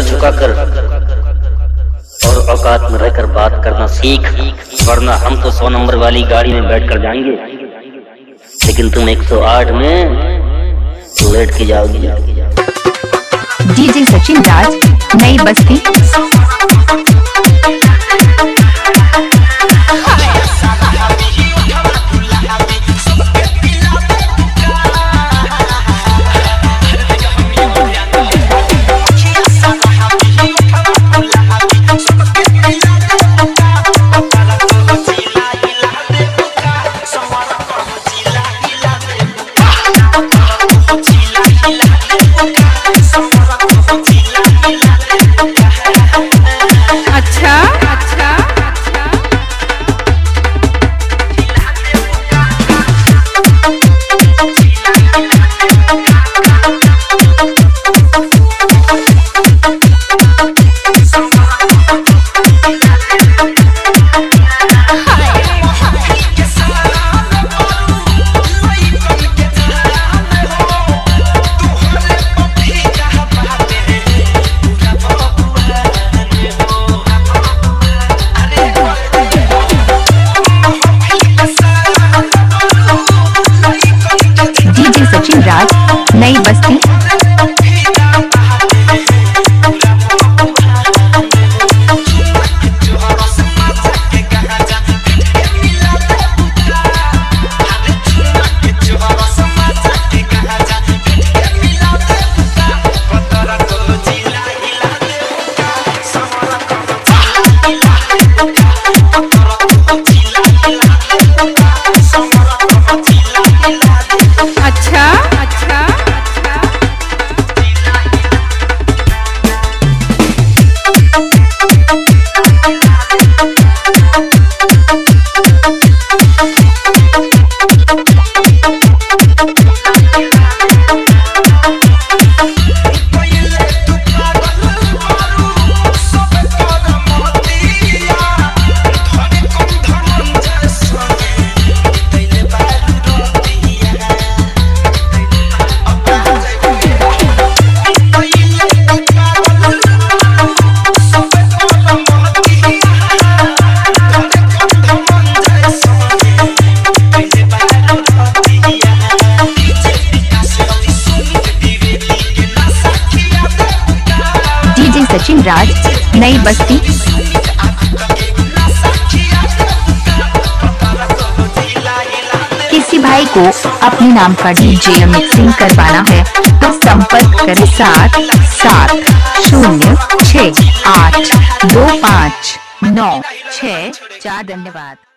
सर झुकाकर और औकात में रहकर बात करना सीख, वरना हम तो 100 नंबर वाली गाड़ी में बैठकर जाएंगे, लेकिन तुम 108 में लेट के जाओगी। डीजे सचिन राज, नई बस्ती। सचिन राज, नई बस्ती। सचिन राज, नई बस्ती। किसी भाई को अपने नाम का डीजे मिक्सिंग करवाना है तो संपर्क करें 7770682596 धन्यवाद।